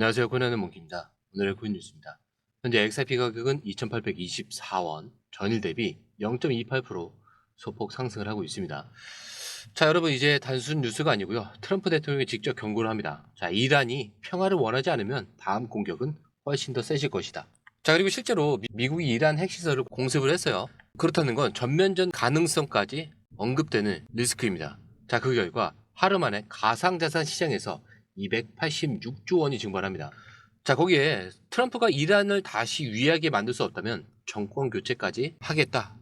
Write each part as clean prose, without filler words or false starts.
안녕하세요. 코난의 몽키입니다. 오늘의 코인 뉴스입니다. 현재 XRP 가격은 2,824원, 전일 대비 0.28% 소폭 상승을 하고 있습니다. 자, 여러분, 이제 단순 뉴스가 아니고요. 트럼프 대통령이 직접 경고를 합니다. 자, 이란이 평화를 원하지 않으면 다음 공격은 훨씬 더 세질 것이다. 자, 그리고 실제로 미국이 이란 핵시설을 공습을 했어요. 그렇다는 건 전면전 가능성까지 언급되는 리스크입니다. 자, 그 결과 하루 만에 가상자산 시장에서 286조 원이 증발합니다. 자, 거기에 트럼프가 이란을 다시 위하게 만들 수 없다면 정권 교체까지 하겠다.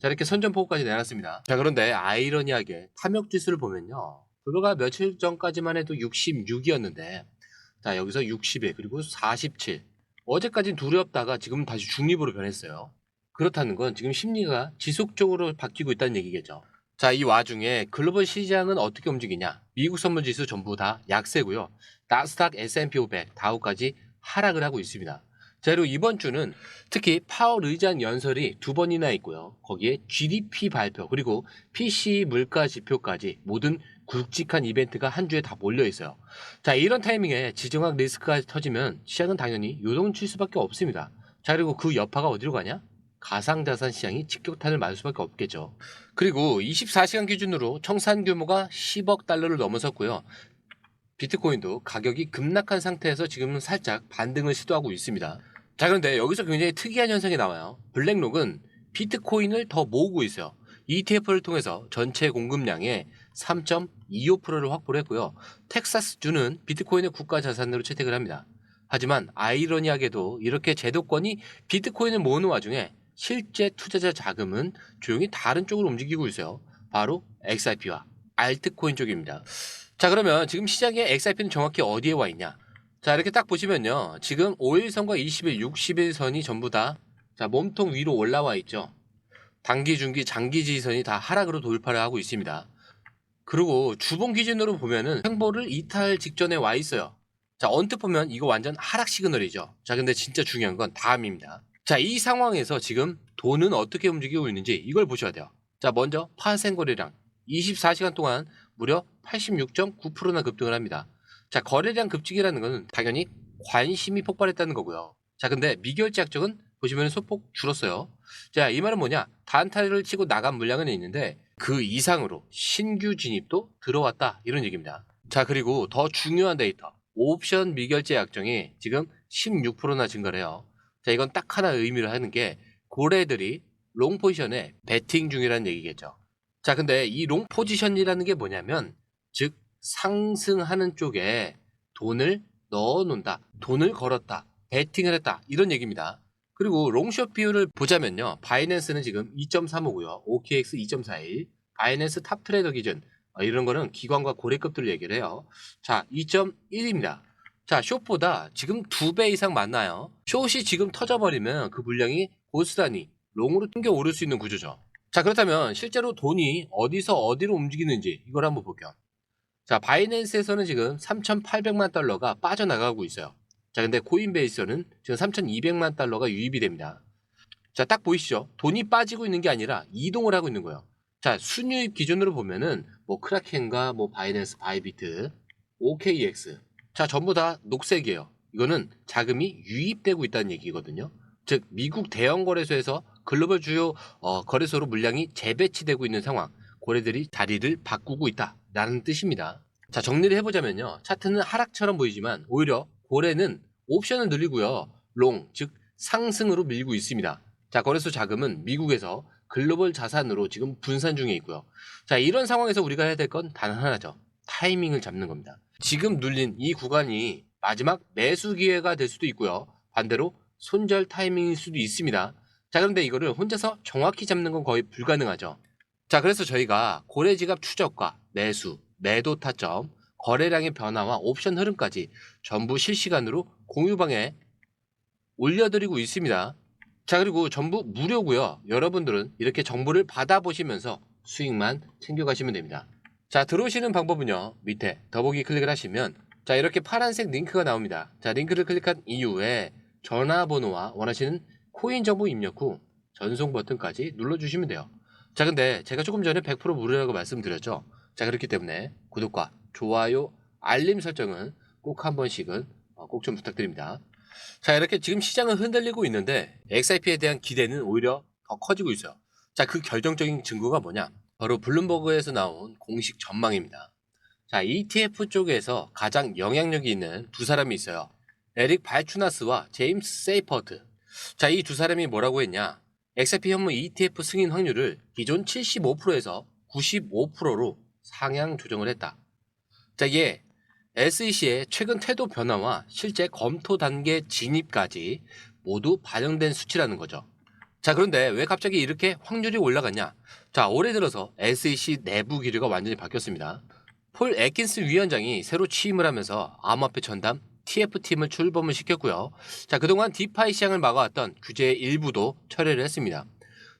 자, 이렇게 선전포고까지 내놨습니다. 자, 그런데 아이러니하게 탐욕 지수를 보면요. 불과 며칠 전까지만 해도 66이었는데, 자, 여기서 61, 그리고 47. 어제까지는 두렵다가 지금 다시 중립으로 변했어요. 그렇다는 건 지금 심리가 지속적으로 바뀌고 있다는 얘기겠죠. 자, 이 와중에 글로벌 시장은 어떻게 움직이냐? 미국 선물 지수 전부 다 약세고요. 나스닥, S&P 500, 다우까지 하락을 하고 있습니다. 자, 그리고 이번 주는 특히 파월 의장 연설이 2번이나 있고요. 거기에 GDP 발표, 그리고 PCE 물가 지표까지 모든 굵직한 이벤트가 한 주에 다 몰려 있어요. 자, 이런 타이밍에 지정학 리스크가 터지면 시장은 당연히 요동칠 수밖에 없습니다. 자, 그리고 그 여파가 어디로 가냐? 가상자산 시장이 직격탄을 맞을 수밖에 없겠죠. 그리고 24시간 기준으로 청산 규모가 10억 달러를 넘어섰고요. 비트코인도 가격이 급락한 상태에서 지금은 살짝 반등을 시도하고 있습니다. 자, 그런데 여기서 굉장히 특이한 현상이 나와요. 블랙록은 비트코인을 더 모으고 있어요. ETF를 통해서 전체 공급량의 3.25%를 확보를 했고요. 텍사스주는 비트코인을 국가 자산으로 채택을 합니다. 하지만 아이러니하게도 이렇게 제도권이 비트코인을 모으는 와중에 실제 투자자 자금은 조용히 다른 쪽으로 움직이고 있어요. 바로 XRP와 알트코인 쪽입니다. 자, 그러면 지금 시장의 XRP는 정확히 어디에 와 있냐? 자, 이렇게 딱 보시면요. 지금 5일선과 20일, 60일선이 전부 다 자, 몸통 위로 올라와 있죠. 단기, 중기, 장기 지지선이 다 하락으로 돌파를 하고 있습니다. 그리고 주봉 기준으로 보면은 횡보를 이탈 직전에 와 있어요. 자, 언뜻 보면 이거 완전 하락 시그널이죠. 자, 근데 진짜 중요한 건 다음입니다. 자, 이 상황에서 지금 돈은 어떻게 움직이고 있는지 이걸 보셔야 돼요. 자, 먼저 파생 거래량 24시간 동안 무려 86.9%나 급등을 합니다. 자, 거래량 급증이라는 것은 당연히 관심이 폭발했다는 거고요. 자, 근데 미결제 약정은 보시면 소폭 줄었어요. 자, 이 말은 뭐냐? 단타를 치고 나간 물량은 있는데 그 이상으로 신규 진입도 들어왔다, 이런 얘기입니다. 자, 그리고 더 중요한 데이터, 옵션 미결제 약정이 지금 16%나 증가를 해요. 자, 이건 딱 하나 의미를 하는 게 고래들이 롱 포지션에 베팅 중이라는 얘기겠죠. 자, 근데 이 롱 포지션이라는 게 뭐냐면 즉 상승하는 쪽에 돈을 넣어 놓는다, 돈을 걸었다, 베팅을 했다, 이런 얘기입니다. 그리고 롱숏 비율을 보자면요. 바이낸스는 지금 2.35고요. OKX 2.41. 바이낸스 탑 트레이더 기준. 이런 거는 기관과 고래급들을 얘기를 해요. 자, 2.1입니다. 자, 숏보다 지금 2배 이상 많나요? 숏이 지금 터져버리면 그 물량이 고스란히 롱으로 튕겨 오를 수 있는 구조죠. 자, 그렇다면 실제로 돈이 어디서 어디로 움직이는지 이걸 한번 볼게요. 자, 바이낸스에서는 지금 3,800만 달러가 빠져나가고 있어요. 자, 근데 코인베이스는 지금 3,200만 달러가 유입이 됩니다. 자, 딱 보이시죠? 돈이 빠지고 있는 게 아니라 이동을 하고 있는 거예요. 자, 순유입 기준으로 보면은 뭐 크라켄과 뭐 바이낸스, 바이비트, OKX. 자, 전부 다 녹색이에요. 이거는 자금이 유입되고 있다는 얘기거든요. 즉, 미국 대형 거래소에서 글로벌 주요 거래소로 물량이 재배치되고 있는 상황. 고래들이 자리를 바꾸고 있다라는 뜻입니다. 자, 정리를 해보자면요. 차트는 하락처럼 보이지만 오히려 고래는 옵션을 늘리고요. 롱, 즉 상승으로 밀고 있습니다. 자, 거래소 자금은 미국에서 글로벌 자산으로 지금 분산 중에 있고요. 자, 이런 상황에서 우리가 해야 될 건 단 하나죠. 타이밍을 잡는 겁니다. 지금 눌린 이 구간이 마지막 매수 기회가 될 수도 있고요. 반대로 손절 타이밍일 수도 있습니다. 자, 그런데 이거를 혼자서 정확히 잡는 건 거의 불가능하죠. 자, 그래서 저희가 고래지갑 추적과 매수, 매도 타점, 거래량의 변화와 옵션 흐름까지 전부 실시간으로 공유방에 올려드리고 있습니다. 자, 그리고 전부 무료고요. 여러분들은 이렇게 정보를 받아보시면서 수익만 챙겨가시면 됩니다. 자, 들어오시는 방법은요. 밑에 더보기 클릭을 하시면 자, 이렇게 파란색 링크가 나옵니다. 자, 링크를 클릭한 이후에 전화번호와 원하시는 코인 정보 입력 후 전송 버튼까지 눌러주시면 돼요. 자, 근데 제가 조금 전에 100% 무료라고 말씀드렸죠. 자, 그렇기 때문에 구독과 좋아요, 알림 설정은 꼭 한 번씩은 꼭 좀 부탁드립니다. 자, 이렇게 지금 시장은 흔들리고 있는데 XRP에 대한 기대는 오히려 더 커지고 있어요. 자, 그 결정적인 증거가 뭐냐? 바로 블룸버그에서 나온 공식 전망입니다. 자, ETF 쪽에서 가장 영향력이 있는 두 사람이 있어요. 에릭 발추나스와 제임스 세이퍼트. 자, 이 두 사람이 뭐라고 했냐? XRP 현물 ETF 승인 확률을 기존 75%에서 95%로 상향 조정을 했다. 자, 이게 SEC의 최근 태도 변화와 실제 검토 단계 진입까지 모두 반영된 수치라는 거죠. 자, 그런데 왜 갑자기 이렇게 확률이 올라갔냐? 자, 올해 들어서 SEC 내부 기류가 완전히 바뀌었습니다. 폴 애킨스 위원장이 새로 취임을 하면서 암호화폐 전담 TF팀을 출범을 시켰고요. 자, 그동안 디파이 시장을 막아왔던 규제의 일부도 철회를 했습니다.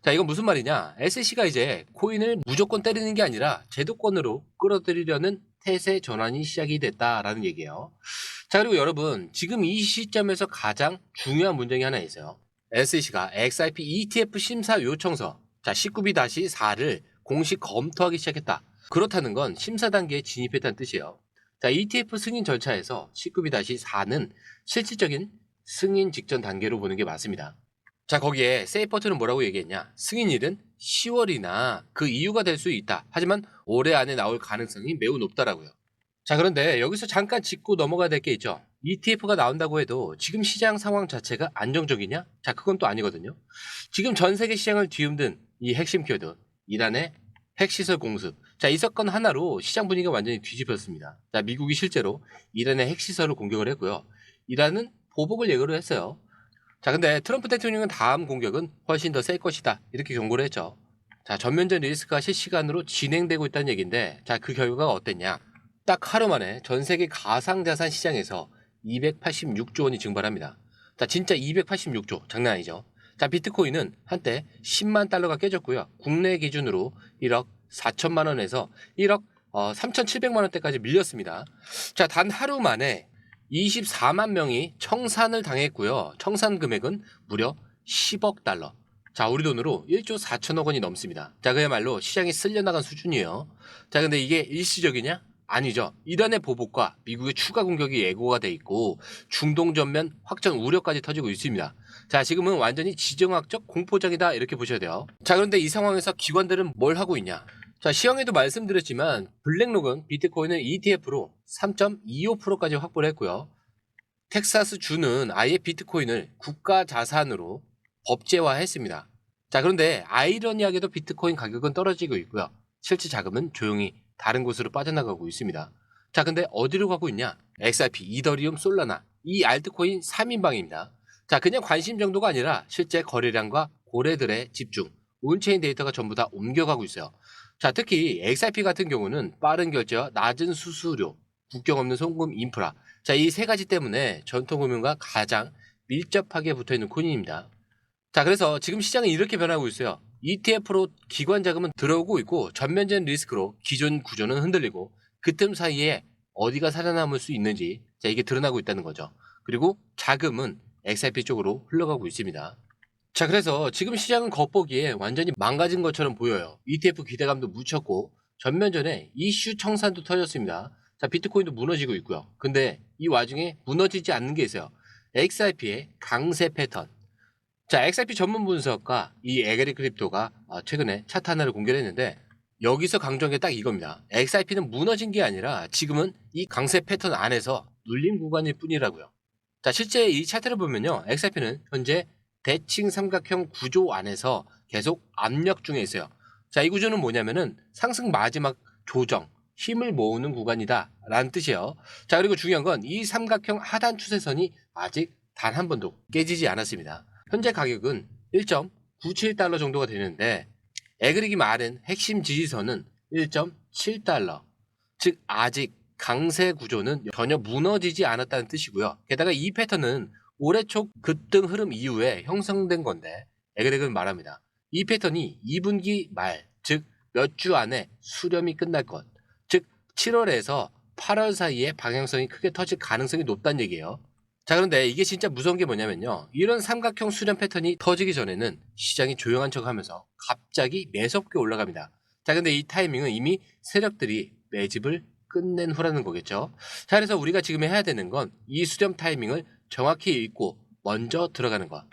자, 이건 무슨 말이냐? SEC가 이제 코인을 무조건 때리는 게 아니라 제도권으로 끌어들이려는 태세 전환이 시작이 됐다라는 얘기예요. 자, 그리고 여러분, 지금 이 시점에서 가장 중요한 문제가 하나 있어요. SEC가 XRP ETF 심사 요청서, 자, 19B-4를 공식 검토하기 시작했다. 그렇다는 건 심사 단계에 진입했다는 뜻이에요. 자, ETF 승인 절차에서 19B-4는 실질적인 승인 직전 단계로 보는 게 맞습니다. 자, 거기에 세이퍼트는 뭐라고 얘기했냐? 승인일은 10월이나 그 이유가 될 수 있다. 하지만 올해 안에 나올 가능성이 매우 높다라고요. 자, 그런데 여기서 잠깐 짚고 넘어가야 될 게 있죠. ETF가 나온다고 해도 지금 시장 상황 자체가 안정적이냐? 자, 그건 또 아니거든요. 지금 전 세계 시장을 뒤흔든 이 핵심 키워드, 이란의 핵시설 공습. 자, 이 사건 하나로 시장 분위기가 완전히 뒤집혔습니다. 자, 미국이 실제로 이란의 핵시설을 공격을 했고요. 이란은 보복을 예고를 했어요. 자, 근데 트럼프 대통령은 다음 공격은 훨씬 더 셀 것이다. 이렇게 경고를 했죠. 자, 전면전 리스크가 실시간으로 진행되고 있다는 얘기인데, 자, 그 결과가 어땠냐? 딱 하루 만에 전 세계 가상자산 시장에서 286조 원이 증발합니다. 자, 진짜 286조. 장난 아니죠? 자, 비트코인은 한때 10만 달러가 깨졌고요. 국내 기준으로 1억 4천만 원에서 1억 3,700만 원대까지 밀렸습니다. 자, 단 하루 만에 24만 명이 청산을 당했고요. 청산 금액은 무려 10억 달러. 자, 우리 돈으로 1조 4천억 원이 넘습니다. 자, 그야말로 시장이 쓸려나간 수준이에요. 자, 근데 이게 일시적이냐? 아니죠. 이란의 보복과 미국의 추가 공격이 예고가 돼 있고 중동 전면 확전 우려까지 터지고 있습니다. 자, 지금은 완전히 지정학적 공포적이다 이렇게 보셔야 돼요. 자, 그런데 이 상황에서 기관들은 뭘 하고 있냐? 자, 시황에도 말씀드렸지만 블랙록은 비트코인을 ETF로 3.25%까지 확보를 했고요. 텍사스 주는 아예 비트코인을 국가 자산으로 법제화했습니다. 자, 그런데 아이러니하게도 비트코인 가격은 떨어지고 있고요. 실제 자금은 조용히 다른 곳으로 빠져나가고 있습니다. 자, 근데 어디로 가고 있냐? XRP, 이더리움, 솔라나 이 알트코인 3인방입니다. 자, 그냥 관심 정도가 아니라 실제 거래량과 고래들의 집중, 온체인 데이터가 전부 다 옮겨가고 있어요. 자, 특히 XRP 같은 경우는 빠른 결제와 낮은 수수료, 국경 없는 송금 인프라. 자, 이 세 가지 때문에 전통금융과 가장 밀접하게 붙어 있는 코인입니다. 자, 그래서 지금 시장은 이렇게 변하고 있어요. ETF로 기관 자금은 들어오고 있고 전면전 리스크로 기존 구조는 흔들리고 그 틈 사이에 어디가 살아남을 수 있는지 자, 이게 드러나고 있다는 거죠. 그리고 자금은 XRP 쪽으로 흘러가고 있습니다. 자, 그래서 지금 시장은 겉보기에 완전히 망가진 것처럼 보여요. ETF 기대감도 묻혔고 전면전에 이슈 청산도 터졌습니다. 자, 비트코인도 무너지고 있고요. 근데 이 와중에 무너지지 않는 게 있어요. XRP의 강세 패턴. 자, XRP 전문 분석가 이 에게리 크립토가 최근에 차트 하나를 공개를 했는데 여기서 강조한 게 딱 이겁니다. XRP는 무너진 게 아니라 지금은 이 강세 패턴 안에서 눌림 구간일 뿐이라고요. 자, 실제 이 차트를 보면요. XRP는 현재 대칭 삼각형 구조 안에서 계속 압력 중에 있어요. 자, 이 구조는 뭐냐면은 상승 마지막 조정, 힘을 모으는 구간이다 라는 뜻이에요. 자, 그리고 중요한 건 이 삼각형 하단 추세선이 아직 단 한 번도 깨지지 않았습니다. 현재 가격은 1.97달러 정도가 되는데 에그릭이 말한 핵심 지지선은 1.7달러. 즉 아직 강세 구조는 전혀 무너지지 않았다는 뜻이고요. 게다가 이 패턴은 올해 초 급등 흐름 이후에 형성된 건데 에그렉은 말합니다. 이 패턴이 2분기 말, 즉 몇 주 안에 수렴이 끝날 것, 즉 7월에서 8월 사이에 방향성이 크게 터질 가능성이 높다는 얘기예요. 자, 그런데 이게 진짜 무서운 게 뭐냐면요. 이런 삼각형 수렴 패턴이 터지기 전에는 시장이 조용한 척하면서 갑자기 매섭게 올라갑니다. 자, 근데 이 타이밍은 이미 세력들이 매집을 끝낸 후라는 거겠죠. 자, 그래서 우리가 지금 해야 되는 건 이 수렴 타이밍을 정확히 읽고 먼저 들어가는 것.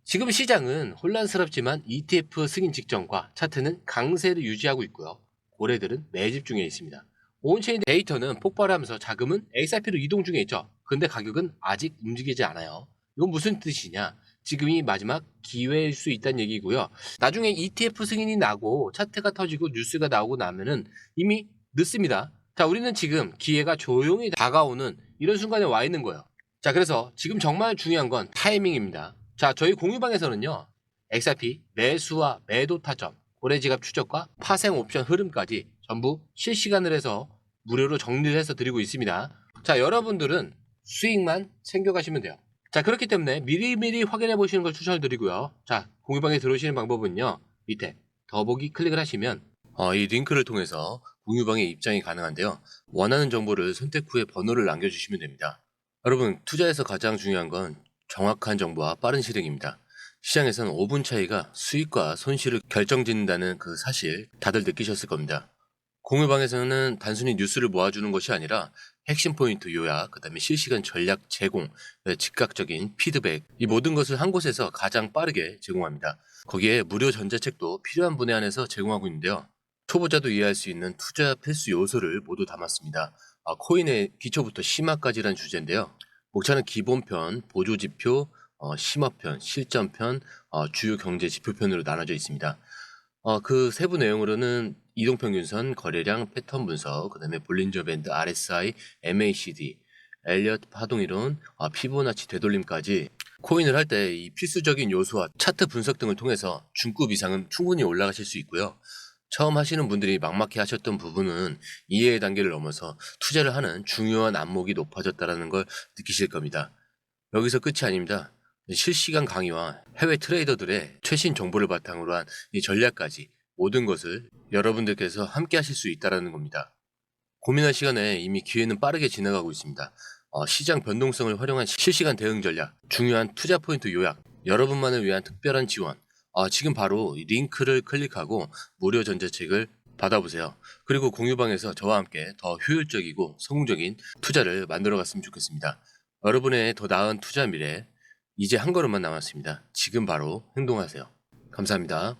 지금 시장은 혼란스럽지만 ETF 승인 직전과 차트는 강세를 유지하고 있고요. 고래들은 매집 중에 있습니다. 온체인 데이터는 폭발하면서 자금은 XRP로 이동 중에 있죠. 근데 가격은 아직 움직이지 않아요. 이건 무슨 뜻이냐? 지금이 마지막 기회일 수 있다는 얘기고요. 나중에 ETF 승인이 나고 차트가 터지고 뉴스가 나오고 나면은 이미 늦습니다. 자, 우리는 지금 기회가 조용히 다가오는 이런 순간에 와 있는 거예요. 자, 그래서 지금 정말 중요한 건 타이밍입니다. 자, 저희 공유방에서는요, XRP 매수와 매도 타점, 고래지갑 추적과 파생 옵션 흐름까지 전부 실시간으로 해서 무료로 정리를 해서 드리고 있습니다. 자, 여러분들은 수익만 챙겨가시면 돼요. 자, 그렇기 때문에 미리미리 확인해 보시는 걸 추천드리고요. 자, 공유방에 들어오시는 방법은요, 밑에 더보기 클릭을 하시면 이 링크를 통해서 공유방에 입장이 가능한데요. 원하는 정보를 선택 후에 번호를 남겨주시면 됩니다. 여러분, 투자에서 가장 중요한 건 정확한 정보와 빠른 실행입니다. 시장에서는 5분 차이가 수익과 손실을 결정짓는다는 그 사실 다들 느끼셨을 겁니다. 공유방에서는 단순히 뉴스를 모아주는 것이 아니라 핵심 포인트 요약, 그 다음에 실시간 전략 제공, 즉각적인 피드백, 이 모든 것을 한 곳에서 가장 빠르게 제공합니다. 거기에 무료 전자책도 필요한 분야 안에서 제공하고 있는데요. 초보자도 이해할 수 있는 투자 필수 요소를 모두 담았습니다. 코인의 기초부터 심화까지란 주제인데요. 목차는 기본편, 보조지표, 심화편, 실전편, 주요 경제 지표편으로 나눠져 있습니다. 그 세부 내용으로는 이동평균선, 거래량, 패턴 분석, 그 다음에 볼린저 밴드, RSI, MACD, 엘리엇 파동이론, 피보나치 되돌림까지 코인을 할 때 이 필수적인 요소와 차트 분석 등을 통해서 중급 이상은 충분히 올라가실 수 있고요. 처음 하시는 분들이 막막해 하셨던 부분은 이해의 단계를 넘어서 투자를 하는 중요한 안목이 높아졌다는 걸 느끼실 겁니다. 여기서 끝이 아닙니다. 실시간 강의와 해외 트레이더들의 최신 정보를 바탕으로 한 이 전략까지 모든 것을 여러분들께서 함께 하실 수 있다는 겁니다. 고민할 시간에 이미 기회는 빠르게 지나가고 있습니다. 시장 변동성을 활용한 실시간 대응 전략, 중요한 투자 포인트 요약, 여러분만을 위한 특별한 지원, 지금 바로 이 링크를 클릭하고 무료 전자책을 받아보세요. 그리고 공유방에서 저와 함께 더 효율적이고 성공적인 투자를 만들어 갔으면 좋겠습니다. 여러분의 더 나은 투자 미래, 이제 한 걸음만 남았습니다. 지금 바로 행동하세요. 감사합니다.